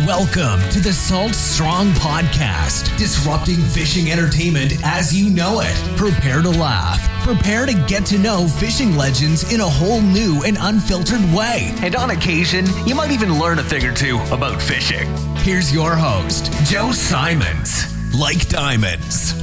Welcome to the Salt Strong Podcast, disrupting fishing entertainment as you know it. Prepare to laugh. Prepare to get to know fishing legends in a whole new and unfiltered way. And on occasion, you might even learn a thing or two about fishing. Here's your host, Joe Simons. Like diamonds.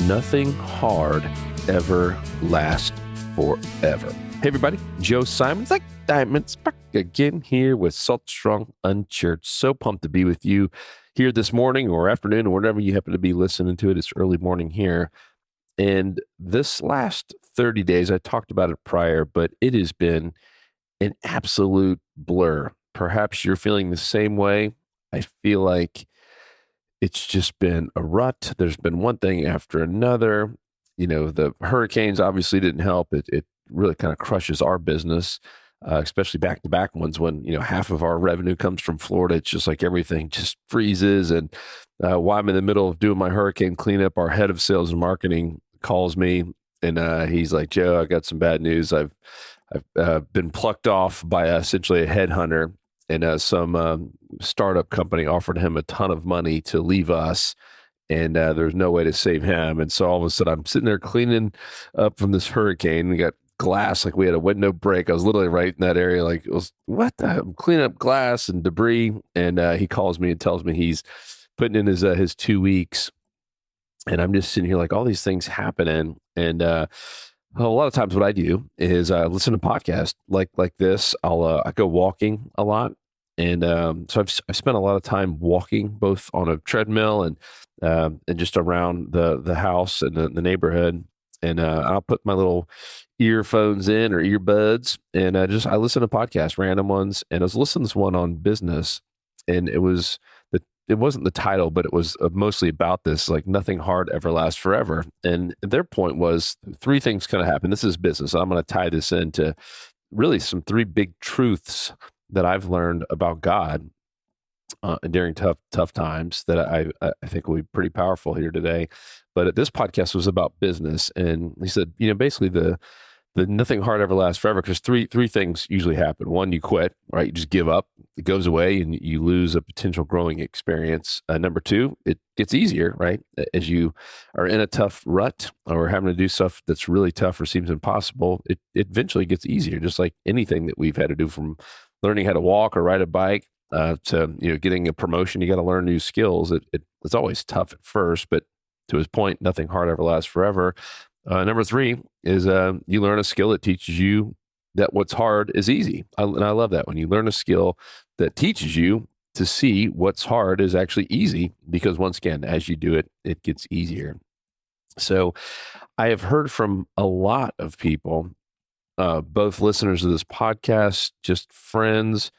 Nothing hard ever lasts forever. Hey everybody, Joe Simons, like diamonds, back again here with Salt Strong Unchurched. So pumped to be with you here this morning or afternoon or whatever you happen to be listening to it. It's early morning here. And this last 30 days, I talked about it prior, but it has been an absolute blur. Perhaps you're feeling the same way. I feel like it's just been a rut. There's been one thing after another. You know, the hurricanes obviously didn't help. It really kind of crushes our business, especially back-to-back ones when, you know, half of our revenue comes from Florida. It's just like everything just freezes. And while I'm in the middle of doing my hurricane cleanup, our head of sales and marketing calls me and he's like, Joe, I got some bad news. I've been plucked off by essentially a headhunter, and some startup company offered him a ton of money to leave us. And there's no way to save him. And so all of a sudden I'm sitting there cleaning up from this hurricane. We got glass, like we had a window break. I was literally right in that area. Like, it was, what? I'm cleaning up glass and debris. And he calls me and tells me he's putting in his 2 weeks. And I'm just sitting here like all these things happening. And a lot of times what I do is I listen to podcasts like this. I go walking a lot. And so I've spent a lot of time walking, both on a treadmill and just around the house and the neighborhood. And I'll put my little earphones in or earbuds, and I listen to podcasts, random ones. And I was listening to this one on business, and it wasn't the title, but it was mostly about this, like nothing hard ever lasts forever. And their point was three things kind of happen. This is business. I'm going to tie this into really some three big truths that I've learned about God during tough times that I think will be pretty powerful here today. But this podcast was about business, and he said, you know, basically the nothing hard ever lasts forever, because three things usually happen. One, you quit, right? You just give up. It goes away, and you lose a potential growing experience. Number two, it gets easier, right? As you are in a tough rut or having to do stuff that's really tough or seems impossible, it eventually gets easier. Just like anything that we've had to do, from learning how to walk or ride a bike to, you know, getting a promotion, you got to learn new skills. It's always tough at first, but to his point, nothing hard ever lasts forever. Number three is you learn a skill that teaches you that what's hard is easy. And I love that, when you learn a skill that teaches you to see what's hard is actually easy, because once again, as you do it, it gets easier. So I have heard from a lot of people, both listeners of this podcast, just friends,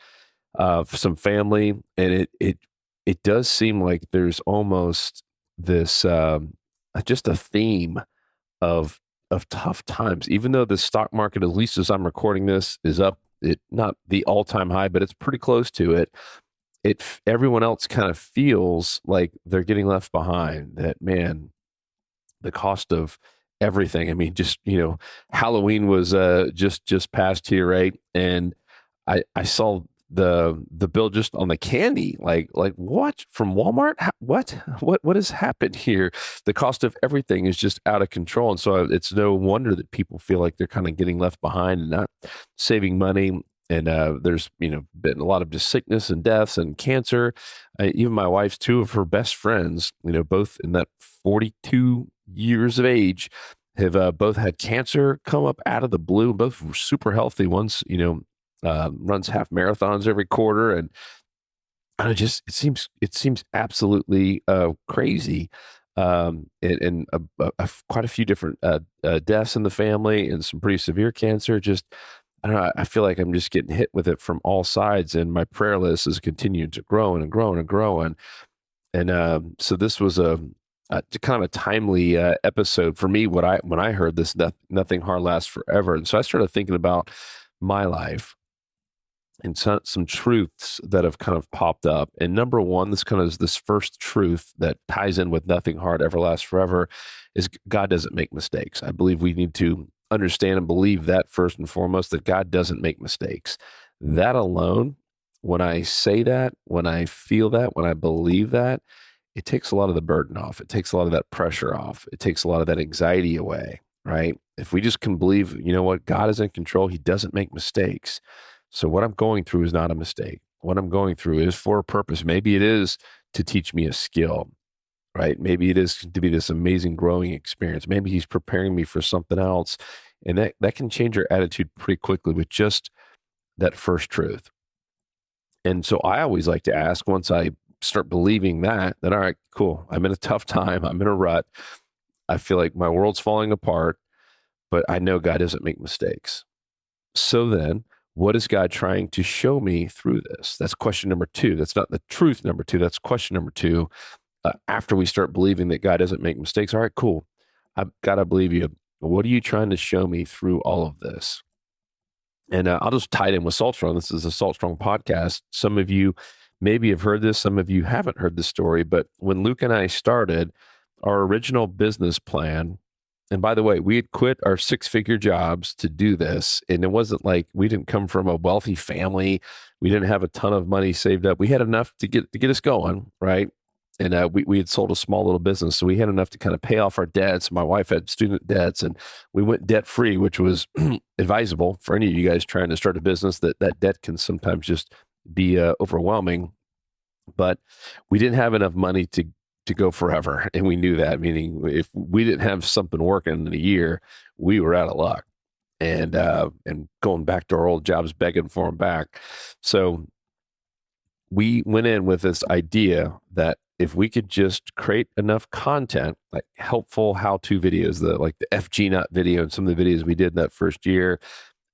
some family, and it does seem like there's almost this just a theme of tough times. Even though the stock market, at least as I'm recording this, is up, it not the all-time high, but it's pretty close to it. Everyone else kind of feels like they're getting left behind. That, man, the cost of everything. I mean, just, you know, Halloween was just past here, right? And I saw the bill just on the candy, like what, from Walmart? What has happened here? The cost of everything is just out of control. And so it's no wonder that people feel like they're kind of getting left behind and not saving money. And there's, you know, been a lot of just sickness and deaths and cancer. Even my wife's two of her best friends, you know, both in that 42 years of age, have both had cancer come up out of the blue. Both were super healthy. One's, you know, runs half marathons every quarter, and it seems absolutely crazy. And quite a few different deaths in the family, and some pretty severe cancer. Just, I don't know, I feel like I'm just getting hit with it from all sides, and my prayer list is continuing to grow and grow and grow. And so this was a kind of a timely episode for me when I heard this, nothing hard lasts forever. And so I started thinking about my life and some truths that have kind of popped up. And number one, this first truth that ties in with nothing hard ever lasts forever, is God doesn't make mistakes. I believe we need to understand and believe that first and foremost, that God doesn't make mistakes. That alone, when I say that, when I feel that, when I believe that, it takes a lot of the burden off. It takes a lot of that pressure off. It takes a lot of that anxiety away, right? If we just can believe, you know what, God is in control. He doesn't make mistakes. So what I'm going through is not a mistake. What I'm going through is for a purpose. Maybe it is to teach me a skill, right? Maybe it is to be this amazing growing experience. Maybe he's preparing me for something else. And that can change your attitude pretty quickly with just that first truth. And so I always like to ask, once I start believing that, all right, cool. I'm in a tough time. I'm in a rut. I feel like my world's falling apart, but I know God doesn't make mistakes. So then, what is God trying to show me through this? That's question number 2. That's not the truth number 2. That's question number 2. After we start believing that God doesn't make mistakes, all right, cool. I've got to believe you. What are you trying to show me through all of this? And I'll just tie it in with Salt Strong. This is a Salt Strong podcast. Some of you maybe have heard this. Some of you haven't heard the story. But when Luke and I started our original business plan, and by the way, we had quit our 6-figure jobs to do this. And it wasn't like we didn't come from a wealthy family. We didn't have a ton of money saved up. We had enough to get us going, right? And we had sold a small little business. So we had enough to kind of pay off our debts. My wife had student debts, and we went debt free, which was advisable for any of you guys trying to start a business. That debt can sometimes just be overwhelming. But we didn't have enough money to go forever. And we knew that, meaning if we didn't have something working in a year, we were out of luck. And going back to our old jobs, begging for them back. So we went in with this idea that if we could just create enough content, like helpful how-to videos, like the FG Nut video and some of the videos we did in that first year,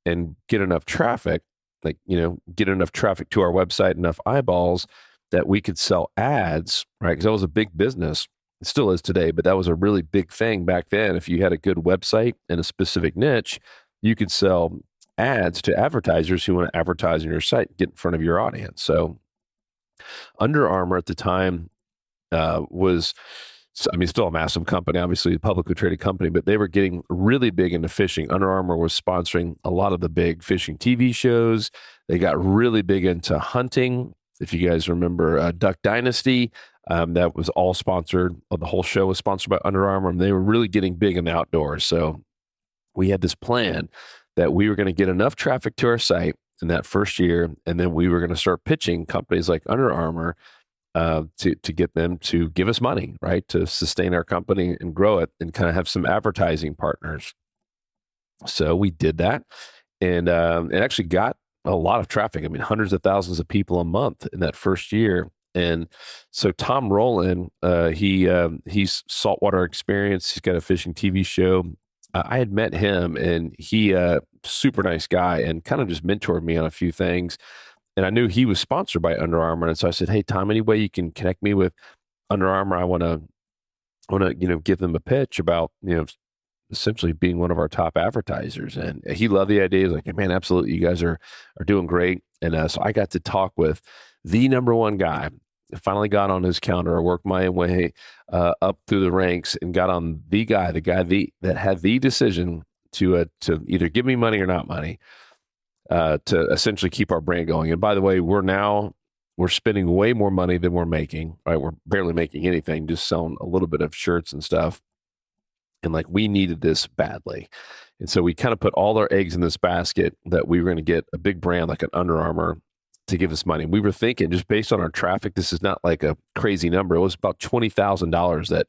and get enough traffic, get enough traffic to our website, enough eyeballs, that we could sell ads, right? Because that was a big business. It still is today, but that was a really big thing back then. If you had a good website and a specific niche, you could sell ads to advertisers who want to advertise on your site and get in front of your audience. So Under Armour at the time was, still a massive company, obviously a publicly traded company, but they were getting really big into fishing. Under Armour was sponsoring a lot of the big fishing TV shows. They got really big into hunting. If you guys remember Duck Dynasty, that was all sponsored. The whole show was sponsored by Under Armour, and they were really getting big in the outdoors. So we had this plan that we were going to get enough traffic to our site in that first year, and then we were going to start pitching companies like Under Armour to get them to give us money, right, to sustain our company and grow it, and kind of have some advertising partners. So we did that, and it actually got a lot of traffic. Hundreds of thousands of people a month in that first year. And so Tom Rowland, he's saltwater experience. He's got a fishing TV show. I had met him, and he super nice guy, and kind of just mentored me on a few things. And I knew he was sponsored by Under Armour, and so I said, "Hey, Tom, any way you can connect me with Under Armour? I want to give them a pitch about essentially being one of our top advertisers." And he loved the idea. He's like, "Hey, man, absolutely, you guys are doing great." And so I got to talk with the number one guy. I finally got on his counter. I worked my way up through the ranks and got on the guy that had the decision to either give me money or not money, to essentially keep our brand going. And by the way, we're spending way more money than we're making, right? We're barely making anything, just selling a little bit of shirts and stuff. And we needed this badly. And so we kind of put all our eggs in this basket that we were going to get a big brand like an Under Armour to give us money. And we were thinking, just based on our traffic, this is not like a crazy number. It was about $20,000 that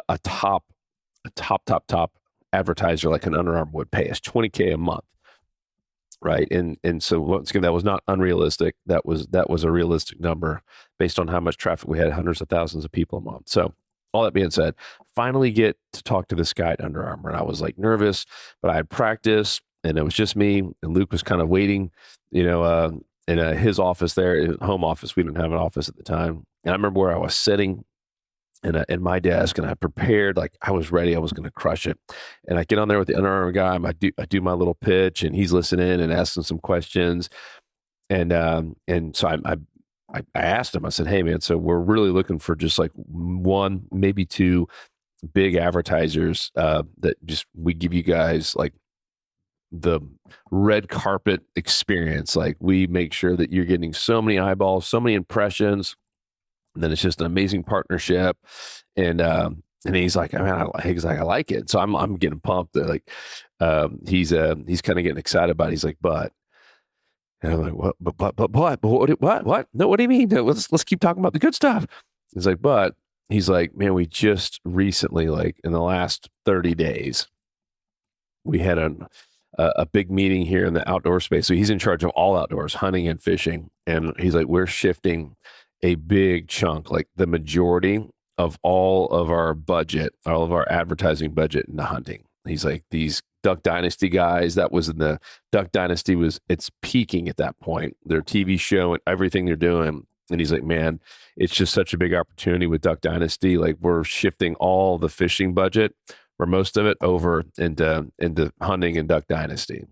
a top advertiser like an Under Armour would pay us, $20K a month. Right. And so once again, that was not unrealistic. That was a realistic number based on how much traffic we had, hundreds of thousands of people a month. So all that being said, finally get to talk to this guy at Under Armour. And I was nervous, but I had practiced, and it was just me, and Luke was kind of waiting, in his office there, his home office. We didn't have an office at the time. And I remember where I was sitting in my desk, and I prepared, I was ready. I was going to crush it. And I get on there with the Under Armour guy. I do my little pitch, and he's listening and asking some questions. And so I asked him, I said, "Hey man, so we're really looking for just one, maybe two big advertisers, that just, we give you guys the red carpet experience. Like, we make sure that you're getting so many eyeballs, so many impressions. And then it's just an amazing partnership. And he's like, he's like, I like it. So I'm getting pumped. Like, he's kind of getting excited about it. He's like, but, and I'm like, what? What? No, what do you mean? No, let's keep talking about the good stuff. He's like, but he's like, man, we just recently, like in the last 30 days, we had a big meeting here in the outdoor space. So he's in charge of all outdoors, hunting and fishing. And he's like, we're shifting a big chunk, like the majority of all of our budget, all of our advertising budget into hunting. He's like, these Duck Dynasty guys, that was in the Duck Dynasty it's peaking at that point, their TV show and everything they're doing. And he's like, man, it's just such a big opportunity with Duck Dynasty. Like, we're shifting all the fishing budget, or most of it, over into hunting and Duck Dynasty.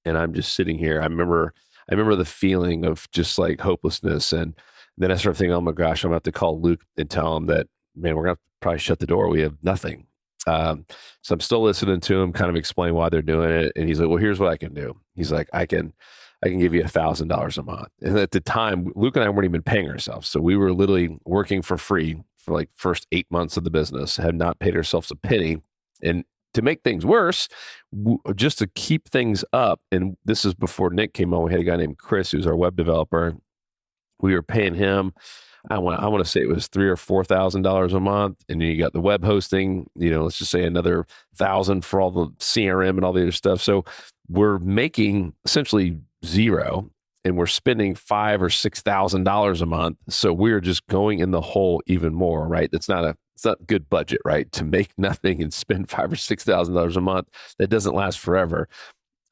And I'm just sitting here. I remember the feeling of just like hopelessness. And then I started thinking, oh my gosh, I'm going to have to call Luke and tell him that, man, we're going to probably shut the door. We have nothing. So I'm still listening to him kind of explain why they're doing it. And he's like, well, here's what I can do. He's like, I can give you $1,000 a month. And at the time, Luke and I weren't even paying ourselves. So we were literally working for free for like first 8 months of the business, had not paid ourselves a penny. And to make things worse, just to keep things up, and this is before Nick came on, we had a guy named Chris, who's our web developer. We were paying him, I want to say it was $3,000 or $4,000 a month. And then you got the web hosting, let's just say another $1,000 for all the CRM and all the other stuff. So we're making essentially zero, and we're spending $5,000 or $6,000 a month. So we're just going in the hole even more, right? It's not good budget, right? To make nothing and spend $5,000 or $6,000 a month. That doesn't last forever.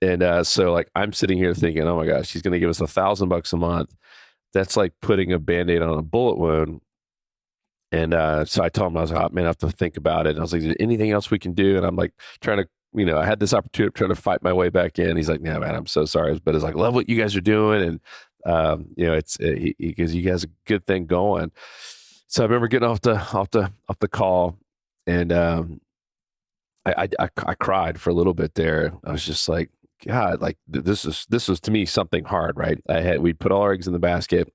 And so like, I'm sitting here thinking, oh my gosh, he's going to give us $1,000 a month. That's like putting a Band-Aid on a bullet wound. And so I told him, I was like, man, I have to think about it. And I was like, is there anything else we can do? And I'm like trying to, I had this opportunity of trying to fight my way back in. He's like, no, man, I'm so sorry. But it's like, love what you guys are doing. And, it's because you guys have a good thing going. So I remember getting off the call, and I cried for a little bit there. I was just like, God, like this was to me something hard, right? We'd put all our eggs in the basket.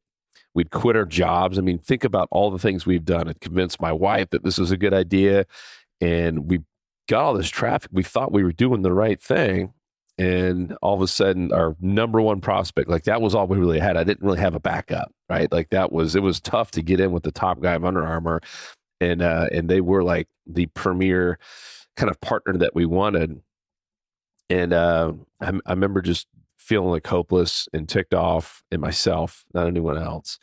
We'd quit our jobs. I mean, think about all the things we've done and convinced my wife that this was a good idea. And we got all this traffic. We thought we were doing the right thing. And all of a sudden, our number one prospect, like that was all we really had. I didn't really have a backup, right? Like it was tough to get in with the top guy of Under Armour. And they were like the premier kind of partner that we wanted. And I remember just feeling like hopeless and ticked off in myself, not anyone else.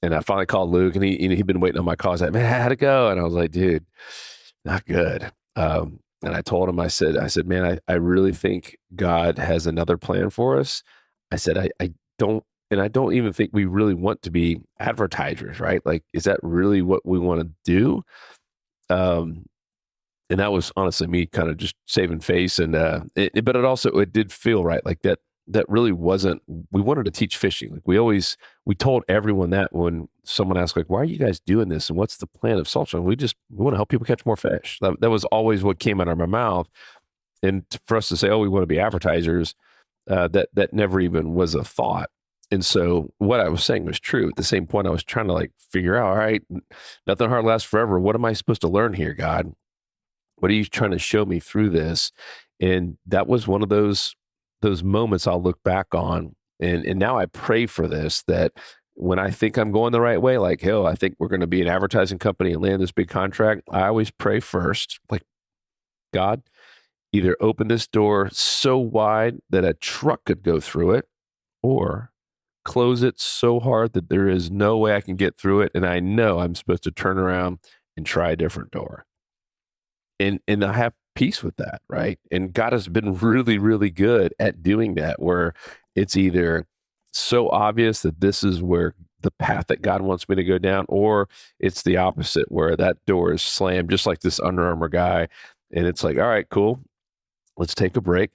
And I finally called Luke, and he'd been waiting on my call. He's like, man, how'd it go? And I was like, dude, not good. And I told him, I said, man, I really think God has another plan for us. I said, I don't even think we really want to be advertisers, right? Like, is that really what we want to do? And that was honestly me kind of just saving face. And, but it did feel right. Like that really wasn't, we wanted to teach fishing. Like we told everyone that when someone asked, like, why are you guys doing this? And what's the plan of Salt Strong? We want to help people catch more fish. That was always what came out of my mouth. And for us to say, oh, we want to be advertisers, that never even was a thought. And so what I was saying was true. At the same point, I was trying to like figure out, all right, nothing hard lasts forever. What am I supposed to learn here, God? What are you trying to show me through this? And that was one of those moments I'll look back on. And now I pray for this, that when I think I'm going the right way, like, hell, I think we're going to be an advertising company and land this big contract. I always pray first, like, God, either open this door so wide that a truck could go through it, or close it so hard that there is no way I can get through it. And I know I'm supposed to turn around and try a different door. And I have peace with that, right? And God has been really, really good at doing that, where it's either so obvious that this is where the path that God wants me to go down, or it's the opposite, where that door is slammed, just like this Under Armour guy. And it's like, all right, cool. Let's take a break.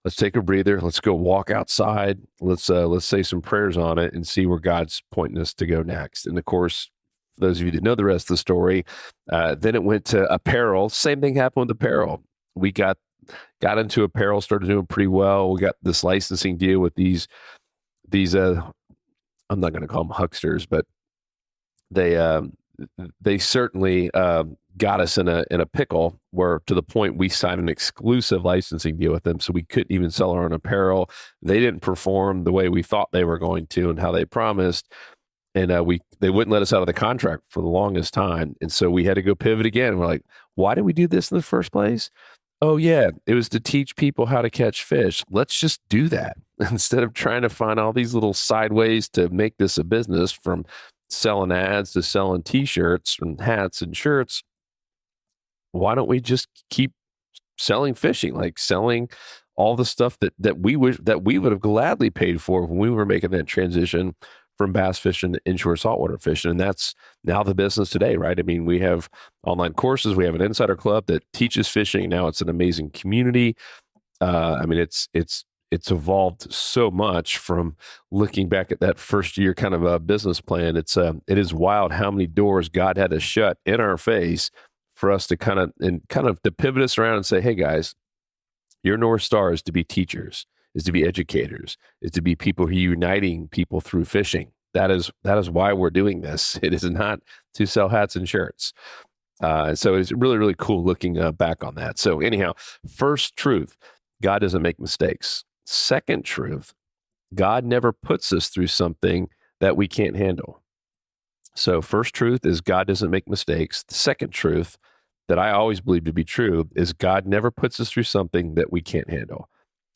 Let's take a breather. Let's go walk outside. Let's say some prayers on it and see where God's pointing us to go next. And of course, for those of you that know the rest of the story, then it went to apparel. Same thing happened with apparel. We got got into apparel, started doing pretty well. We got this licensing deal with these I'm not going to call them hucksters, but they they certainly got us in a pickle, where to the point we signed an exclusive licensing deal with them, so we couldn't even sell our own apparel. They didn't perform the way we thought they were going to and how they promised, and they wouldn't let us out of the contract for the longest time, and so we had to go pivot again. We're like, why did we do this in the first place? Oh yeah, it was to teach people how to catch fish. Let's just do that instead of trying to find all these little side ways to make this a business, from selling ads to selling t-shirts and hats and shirts. Why don't we just keep selling fishing, like selling all the stuff that we would have gladly paid for when we were making that transition from bass fishing to inshore saltwater fishing. And that's now the business today, right? I mean, we have online courses, we have an insider club that teaches fishing. Now it's an amazing community. I mean, it's evolved so much from looking back at that first year kind of a business plan. It is wild how many doors God had to shut in our face for us to kind of to pivot us around and say, hey guys, your North Star is to be teachers, is to be educators, is to be people who are uniting people through fishing. That is why we're doing this. It is not to sell hats and shirts. So it's really, really cool looking back on that. So anyhow, first truth, God doesn't make mistakes. Second truth, God never puts us through something that we can't handle. So first truth is God doesn't make mistakes. The second truth that I always believe to be true is God never puts us through something that we can't handle.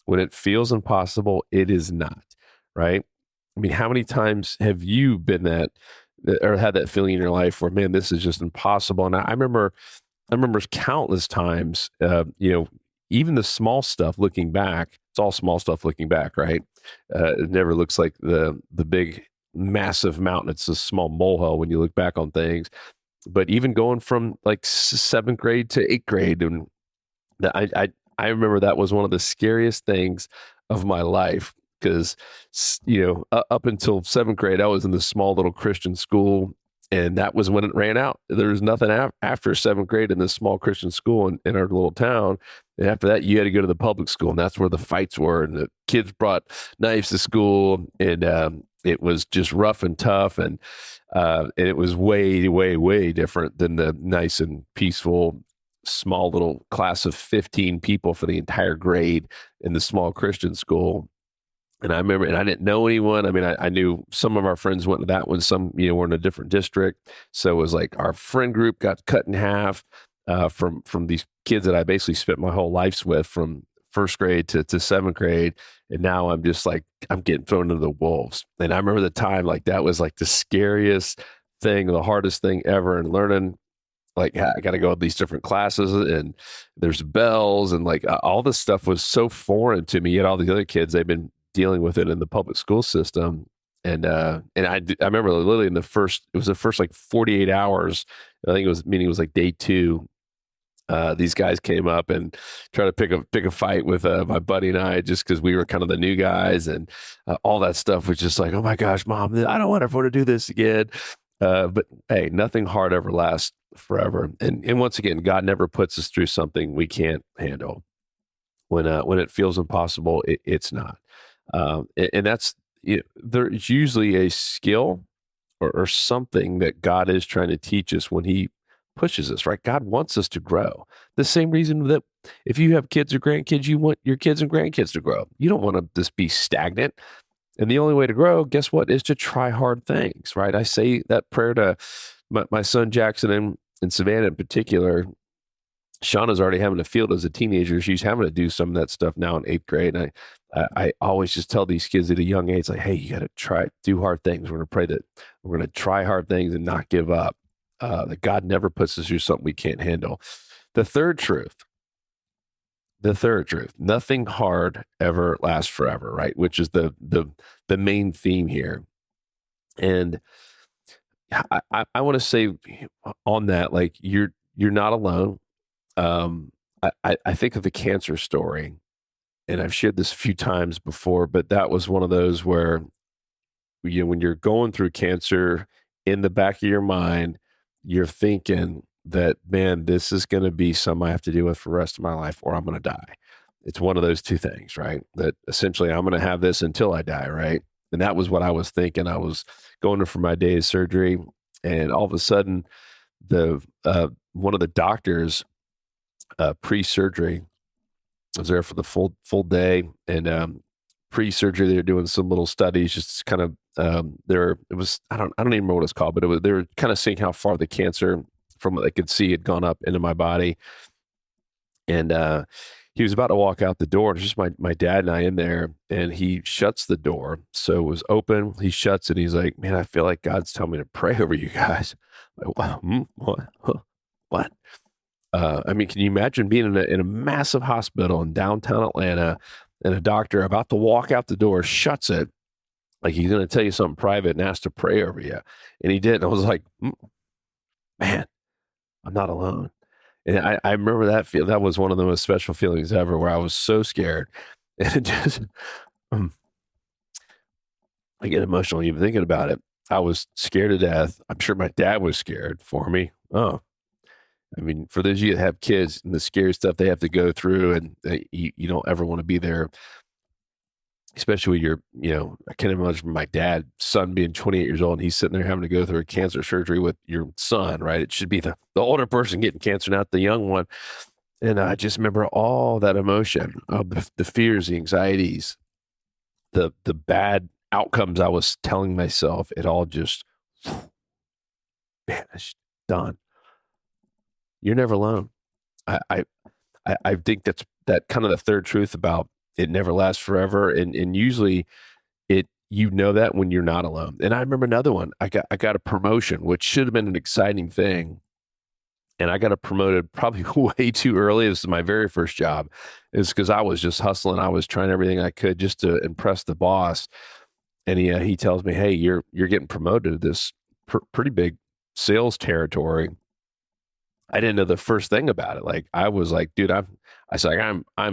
When it feels impossible, it is not, right? I mean, how many times have you been that or had that feeling in your life where, man, this is just impossible? And I remember countless times, even the small stuff looking back, it's all small stuff looking back, right? It never looks like the big, massive mountain. It's a small molehill when you look back on things. But even going from like seventh grade to eighth grade, and I remember that was one of the scariest things of my life, because, up until seventh grade, I was in this small little Christian school, and that was when it ran out. There was nothing after seventh grade in this small Christian school in our little town. And after that, you had to go to the public school, and that's where the fights were. And the kids brought knives to school, and it was just rough and tough. And it was way, way, way different than the nice and peaceful small little class of 15 people for the entire grade in the small Christian school. And I remember, and I didn't know anyone. I mean, I knew some of our friends went to that one. Some, were in a different district. So it was like our friend group got cut in half from these kids that I basically spent my whole lives with, from first grade to seventh grade. And now I'm just like, I'm getting thrown into the wolves. And I remember the time, like, that was like the scariest thing, the hardest thing ever. And learning, like, I got to go to these different classes, and there's bells, and like all this stuff was so foreign to me. Yet all the other kids, they've been dealing with it in the public school system. And I remember literally it was the first like 48 hours. I think it was like day 2. These guys came up and tried to pick a fight with my buddy and I, just because we were kind of the new guys, and all that stuff was just like, oh my gosh, Mom, I don't want everyone to do this again. But hey, nothing hard ever lasts forever. And once again, God never puts us through something we can't handle. When it feels impossible, it's not. And that's, there's usually a skill or something that God is trying to teach us when he pushes us, right? God wants us to grow. The same reason that if you have kids or grandkids, you want your kids and grandkids to grow. You don't want to just be stagnant. And the only way to grow, guess what, is to try hard things, right? I say that prayer to my son Jackson and Savannah in particular. Shauna's already having to field as a teenager. She's having to do some of that stuff now in 8th grade. And I always just tell these kids at a young age, like, hey, you got to do hard things. We're going to pray that we're going to try hard things and not give up. That God never puts us through something we can't handle. The third truth, nothing hard ever lasts forever, right? Which is the main theme here. And I want to say on that, like, you're not alone. I think of the cancer story, and I've shared this a few times before, but that was one of those where, when you're going through cancer, in the back of your mind, you're thinking, that, man, this is going to be something I have to deal with for the rest of my life or I'm going to die. It's one of those two things, right? That essentially I'm going to have this until I die, right? And that was what I was thinking. I was going in for my day of surgery, and all of a sudden, the one of the doctors pre-surgery was there for the full day, and pre-surgery they were doing some little studies, just kind of it was I don't even remember what it's called, but they were kind of seeing how far the cancer from what they could see had gone up into my body, and he was about to walk out the door. And it's just my dad and I in there, and he shuts the door. So it was open. He shuts it. He's like, "Man, I feel like God's telling me to pray over you guys." I'm like, what? What? I mean, can you imagine being in a massive hospital in downtown Atlanta, and a doctor about to walk out the door shuts it, like he's going to tell you something private and ask to pray over you, and he did. And I was like, man, I'm not alone. And I remember that was one of the most special feelings ever, where I was so scared, and it just I get emotional even thinking about it. I was scared to death. I'm sure my dad was scared for me. Oh, I mean, for those of you that have kids and the scary stuff they have to go through, and you don't ever want to be there, especially when I can't imagine my dad's son being 28 years old and he's sitting there having to go through a cancer surgery with your son, right? It should be the older person getting cancer, not the young one. And I just remember all that emotion of the fears, the anxieties, the bad outcomes I was telling myself. It all just vanished, done. You're never alone. I think that's that kind of the third truth about it never lasts forever. And usually that when you're not alone. And I remember another one. I got a promotion, which should have been an exciting thing. And I got promoted probably way too early. This is my very first job. It's because I was just hustling. I was trying everything I could just to impress the boss. And he tells me, "Hey, you're getting promoted to this pretty big sales territory." I didn't know the first thing about it. Like, I was like, dude, I'm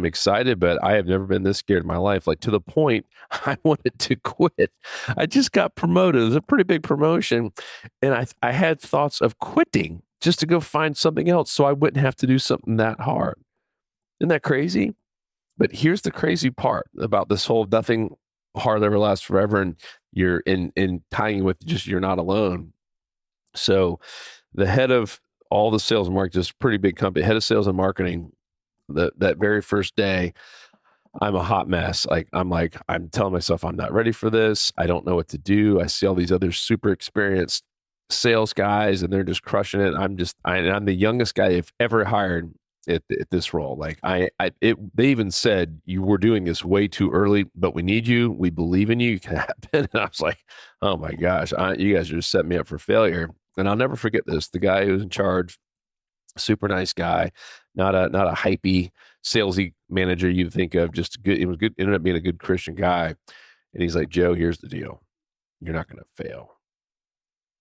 excited, but I have never been this scared in my life. Like, to the point I wanted to quit. I just got promoted. It was a pretty big promotion. And I had thoughts of quitting just to go find something else so I wouldn't have to do something that hard. Isn't that crazy? But here's the crazy part about this whole nothing hard ever lasts forever. And you're in tying with just, you're not alone. So the head of all the sales and marketing, just pretty big company, head of sales and marketing, that very first day, I'm a hot mess. I'm telling myself I'm not ready for this. I don't know what to do. I see all these other super experienced sales guys and they're just crushing it. I'm the youngest guy they've ever hired at this role. Like they even said, "You were doing this way too early, but we need you. We believe in you. You can happen." And I was like, oh my gosh, you guys are just setting me up for failure. And I'll never forget this. The guy who was in charge, super nice guy, not a hypey, salesy manager you'd think of, just good. It was good. Ended up being a good Christian guy. And he's like, "Joe, here's the deal. You're not going to fail."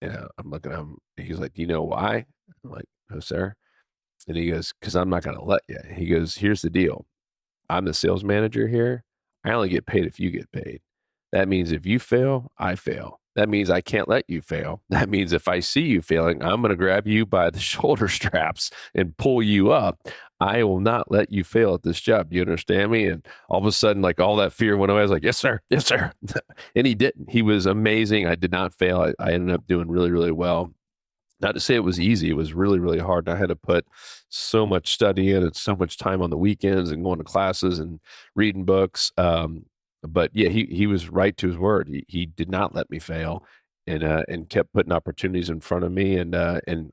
And I'm looking at him. He's like, "Do you know why?" I'm like, "No, sir." And he goes, "Because I'm not going to let you." He goes, "Here's the deal. I'm the sales manager here. I only get paid if you get paid. That means if you fail, I fail. That means I can't let you fail. That means if I see you failing, I'm going to grab you by the shoulder straps and pull you up. I will not let you fail at this job. Do you understand me?" And all of a sudden, like, all that fear went away. I was like, "Yes, sir. Yes, sir." And he didn't. He was amazing. I did not fail. I ended up doing really, really well. Not to say it was easy. It was really, really hard. I had to put so much study in and so much time on the weekends and going to classes and reading books. But yeah, he was right to his word. He did not let me fail, and kept putting opportunities in front of me. And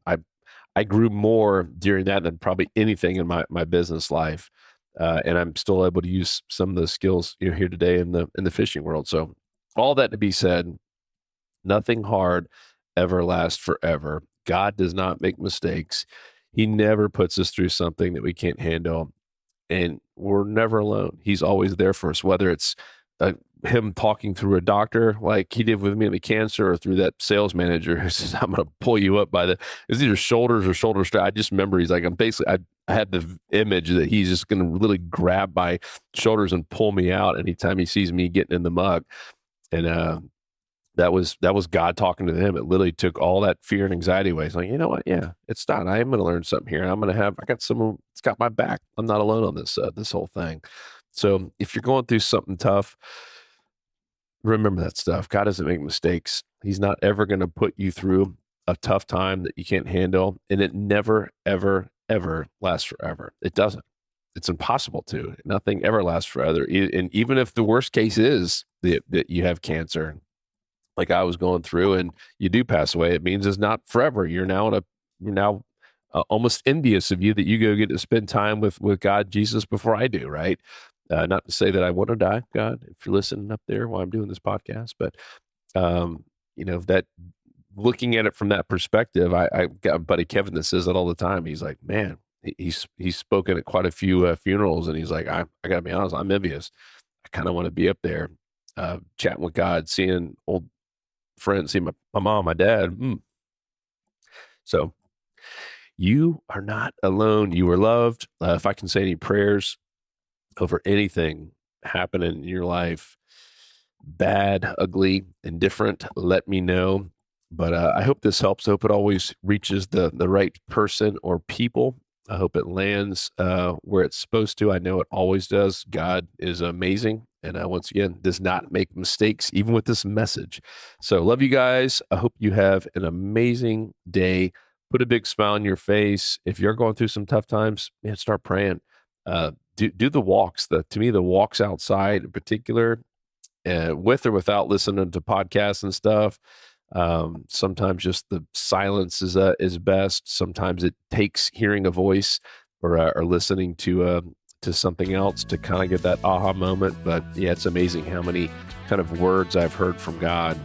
I grew more during that than probably anything in my business life. And I'm still able to use some of those skills here today in the fishing world. So all that to be said, nothing hard ever lasts forever. God does not make mistakes. He never puts us through something that we can't handle. And we're never alone. He's always there for us, whether it's him talking through a doctor like he did with me in the cancer, or through that sales manager who says, "I'm going to pull you up by it's either shoulders or shoulder strap." I just remember he's like, I had the image that he's just going to really grab my shoulders and pull me out anytime he sees me getting in the mug. And that was God talking to him. It literally took all that fear and anxiety away. It's like, you know what? Yeah, it's not. I am going to learn something here. And I got someone that's got my back. I'm not alone on this whole thing. So if you're going through something tough, remember that stuff. God doesn't make mistakes. He's not ever going to put you through a tough time that you can't handle. And it never, ever, ever lasts forever. It doesn't. It's impossible to. Nothing ever lasts forever. And even if the worst case is that you have cancer, like I was going through, and you do pass away, it means it's not forever. You're now almost envious of you that you go get to spend time with God, Jesus, before I do, right? Not to say that I want to die, God, if you're listening up there while I'm doing this podcast, but that looking at it from that perspective, I got a buddy Kevin that says that all the time. He's like, man, he's spoken at quite a few funerals, and he's like, I got to be honest, I'm envious. I kind of want to be up there, chatting with God, seeing old friends, see my mom, my dad. So you are not alone. You are loved. If I can say any prayers over anything happening in your life, bad, ugly, indifferent, let me know. But I hope this helps. I hope it always reaches the right person or people. I hope it lands where it's supposed to. I know it always does. God is amazing. And once again, does not make mistakes, even with this message. So love you guys. I hope you have an amazing day. Put a big smile on your face. If you're going through some tough times, man, start praying. Do the walks. To me, the walks outside in particular, with or without listening to podcasts and stuff. Sometimes just the silence is best. Sometimes it takes hearing a voice or listening to something else to kind of get that aha moment. But yeah, it's amazing how many kind of words I've heard from God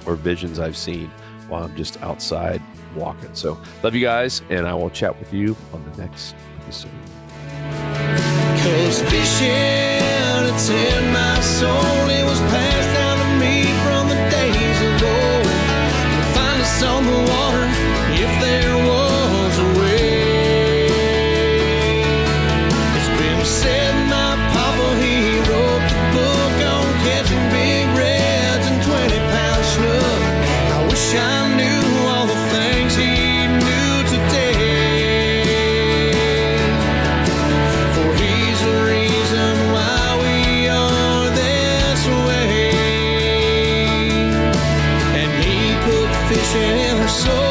or visions I've seen while I'm just outside walking. So love you guys, and I will chat with you on the next episode. 'Cause fishing, it's in my soul. It was passed down to me from the days of old. Find us on the water if there was a way. It's been said my papa, he wrote the book on catching big reds and 20-pound snook. I wish I knew all the things he knew today. For he's the reason why we are this way. And he put fish in our soul.